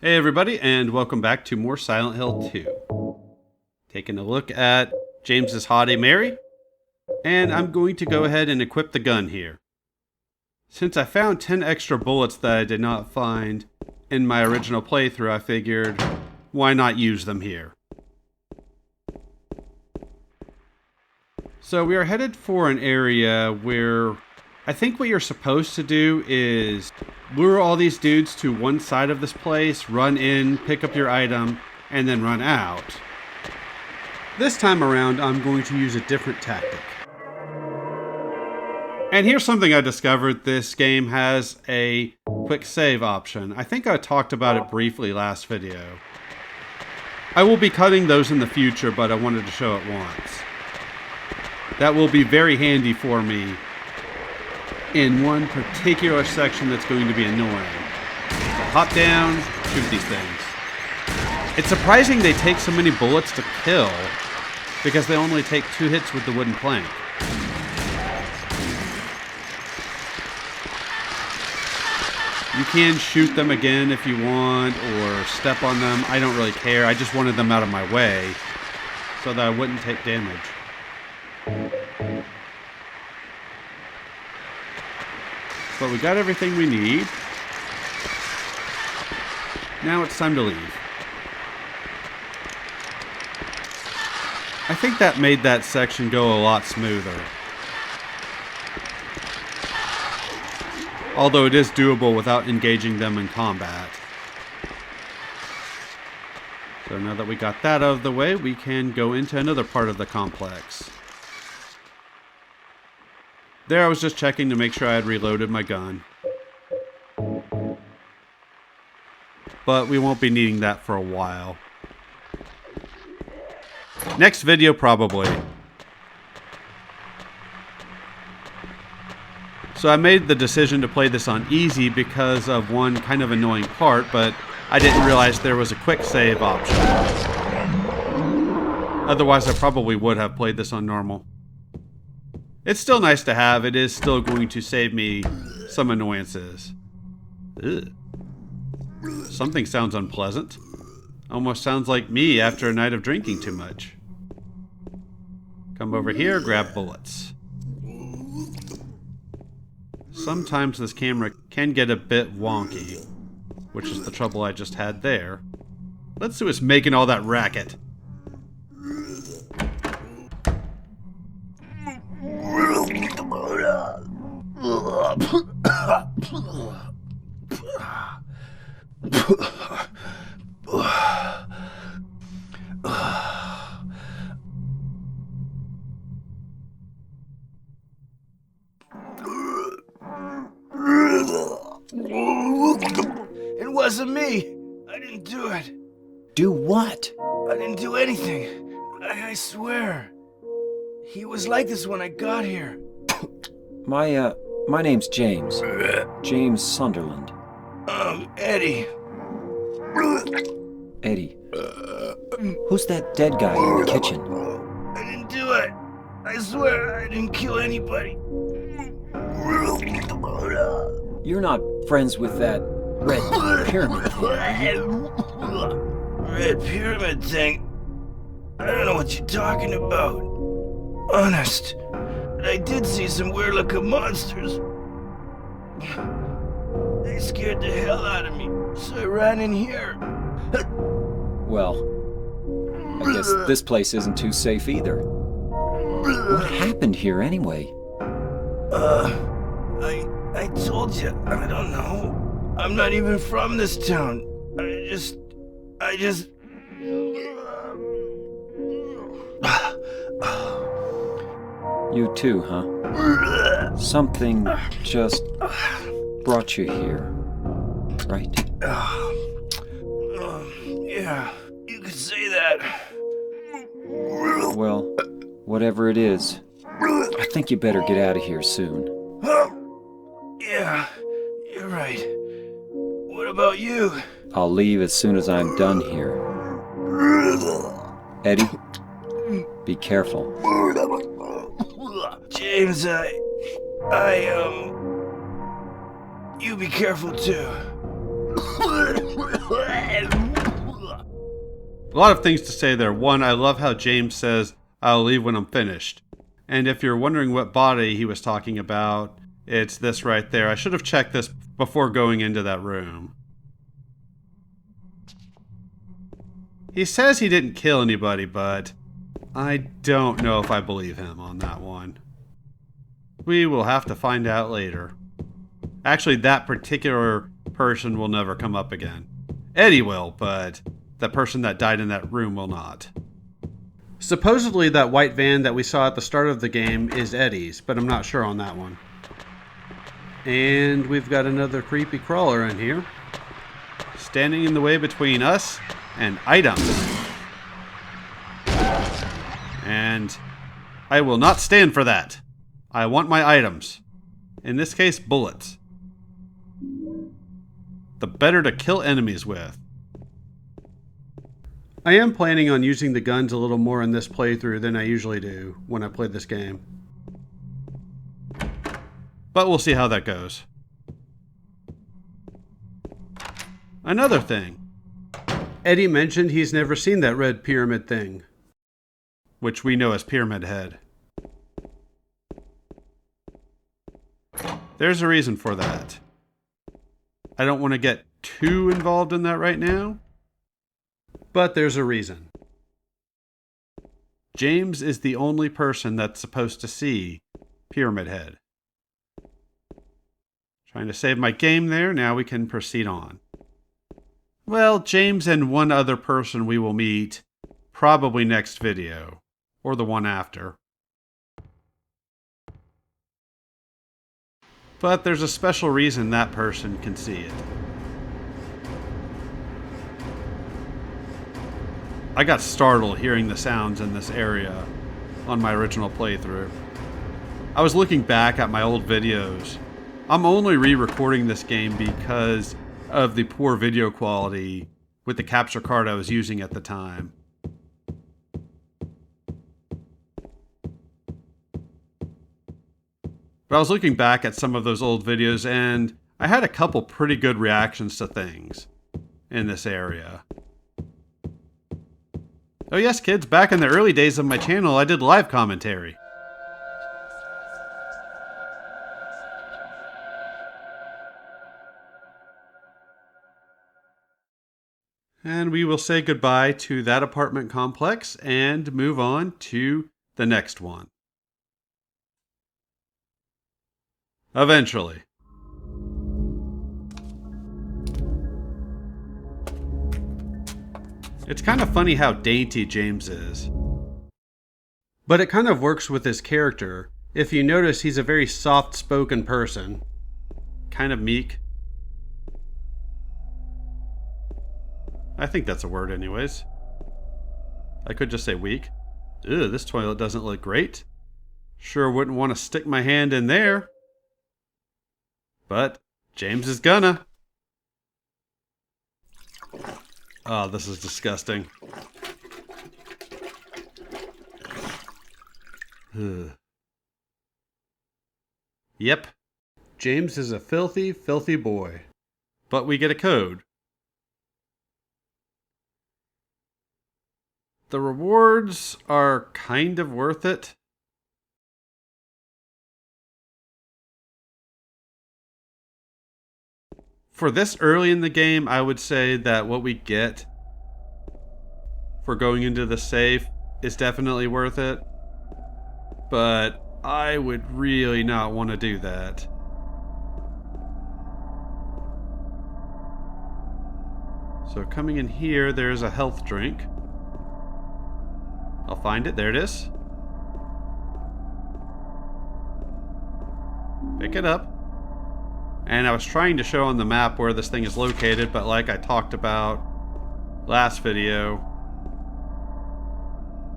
Hey everybody, and welcome back to more Silent Hill 2. Taking a look at James's Hottie Mary, and I'm going to go ahead and equip the gun here. Since I found 10 extra bullets that I did not find in my original playthrough, I figured, why not use them here? So we are headed for an area where I think what you're supposed to do is lure all these dudes to one side of this place, run in, pick up your item, and then run out. This time around, I'm going to use a different tactic. And here's something I discovered. This game has a quick save option. I think I talked about it briefly last video. I will be cutting those in the future, but I wanted to show it once. That will be very handy for me in one particular section that's going to be annoying. So hop down, shoot these things. It's surprising they take so many bullets to kill, because they only take 2 hits with the wooden plank. You can shoot them again if you want, or step on them. I don't really care. I just wanted them out of my way so that I wouldn't take damage. But we got everything we need. Now it's time to leave. I think that made that section go a lot smoother. Although it is doable without engaging them in combat. So now that we got that out of the way, we can go into another part of the complex. There I was just checking to make sure I had reloaded my gun. But we won't be needing that for a while. Next video probably. So I made the decision to play this on easy because of one kind of annoying part, but I didn't realize there was a quick save option. Otherwise I probably would have played this on normal. It's still nice to have. It is still going to save me some annoyances. Ugh. Something sounds unpleasant. Almost sounds like me after a night of drinking too much. Come over here, grab bullets. Sometimes this camera can get a bit wonky, which is the trouble I just had there. Let's see what's making all that racket. It wasn't me. I didn't do it. Do what? I didn't do anything. I swear. He was like this when I got here. My name's James. James Sunderland. Eddie. Eddie. Who's that dead guy in the kitchen? I didn't do it. I swear I didn't kill anybody. You're not friends with that red pyramid thing, are you? Red pyramid thing? I don't know what you're talking about. Honest. But I did see some weird looking monsters. They scared the hell out of me, so I ran in here. Well, I guess this place isn't too safe either. What happened here anyway? I told you, I don't know. I'm not even from this town. I just... You too, huh? Something just brought you here, right? Yeah, you could say that. Well, whatever it is, I think you better get out of here soon. Yeah, you're right. What about you? I'll leave as soon as I'm done here. Eddie, be careful. James, you be careful too. A lot of things to say there. One, I love how James says, "I'll leave when I'm finished." And if you're wondering what body he was talking about, it's this right there. I should have checked this before going into that room. He says he didn't kill anybody, but I don't know if I believe him on that one. We will have to find out later. Actually, that particular person will never come up again. Eddie will, but the person that died in that room will not. Supposedly that white van that we saw at the start of the game is Eddie's, but I'm not sure on that one. And we've got another creepy crawler in here, standing in the way between us and items. And I will not stand for that. I want my items. In this case, bullets. The better to kill enemies with. I am planning on using the guns a little more in this playthrough than I usually do when I play this game. But we'll see how that goes. Another thing. Eddie mentioned he's never seen that red pyramid thing, which we know as Pyramid Head. There's a reason for that. I don't want to get too involved in that right now, but there's a reason. James is the only person that's supposed to see Pyramid Head. Trying to save my game there, now we can proceed on. Well, James and one other person we will meet probably next video, or the one after. But there's a special reason that person can see it. I got startled hearing the sounds in this area on my original playthrough. I was looking back at my old videos. I'm only re-recording this game because of the poor video quality with the capture card I was using at the time. But I was looking back at some of those old videos and I had a couple pretty good reactions to things in this area. Oh yes, kids, back in the early days of my channel, I did live commentary. And we will say goodbye to that apartment complex and move on to the next one. Eventually. It's kind of funny how dainty James is. But it kind of works with his character. If you notice, he's a very soft-spoken person. Kind of meek. I think that's a word anyways. I could just say weak. Ew, this toilet doesn't look great. Sure wouldn't want to stick my hand in there. But James is gonna. Oh, this is disgusting. Ugh. Yep. James is a filthy, filthy boy. But we get a code. The rewards are kind of worth it. For this early in the game, I would say that what we get for going into the safe is definitely worth it. But I would really not want to do that. So coming in here, there's a health drink. I'll find it. There it is. Pick it up. And I was trying to show on the map where this thing is located, but like I talked about last video,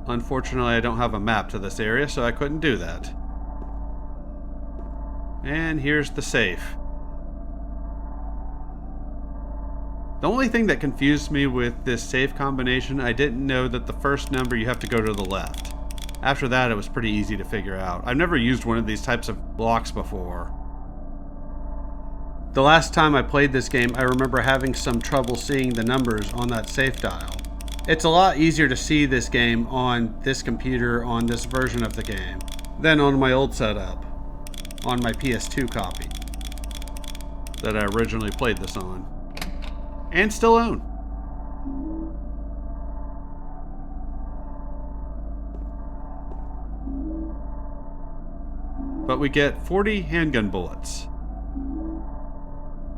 unfortunately I don't have a map to this area, so I couldn't do that. And here's the safe. The only thing that confused me with this safe combination, I didn't know that the first number you have to go to the left. After that, it was pretty easy to figure out. I've never used one of these types of blocks before. The last time I played this game, I remember having some trouble seeing the numbers on that safe dial. It's a lot easier to see this game on this computer, on this version of the game, than on my old setup, on my PS2 copy that I originally played this on, and still own. But we get 40 handgun bullets.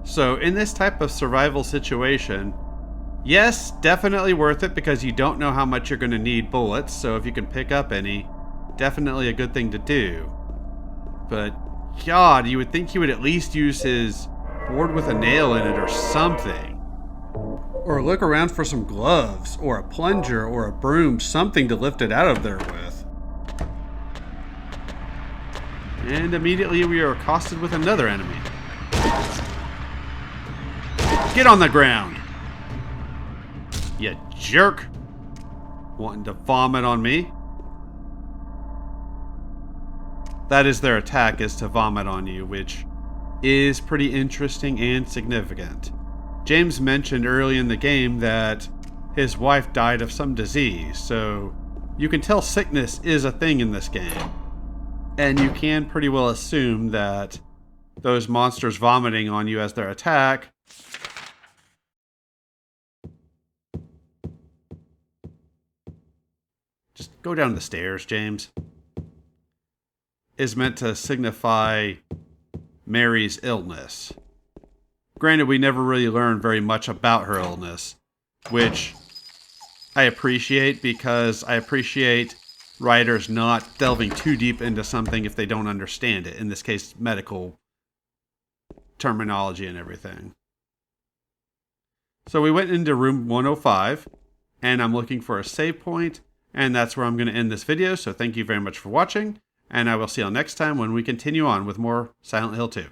So in this type of survival situation, yes, definitely worth it because you don't know how much you're going to need bullets, so if you can pick up any, definitely a good thing to do. But God, you would think he would at least use his board with a nail in it or something. Or look around for some gloves, or a plunger, or a broom, something to lift it out of there with. And immediately we are accosted with another enemy. Get on the ground! You jerk! Wanting to vomit on me? That is their attack, is to vomit on you, which is pretty interesting and significant. James mentioned early in the game that his wife died of some disease, so you can tell sickness is a thing in this game. And you can pretty well assume that those monsters vomiting on you as their attack just go down the stairs, James, is meant to signify Mary's illness. Granted, we never really learn very much about her illness, which I appreciate because I appreciate writers not delving too deep into something if they don't understand it. In this case, medical terminology and everything. So we went into room 105, and I'm looking for a save point, and that's where I'm going to end this video. So thank you very much for watching, and I will see you all next time when we continue on with more Silent Hill 2.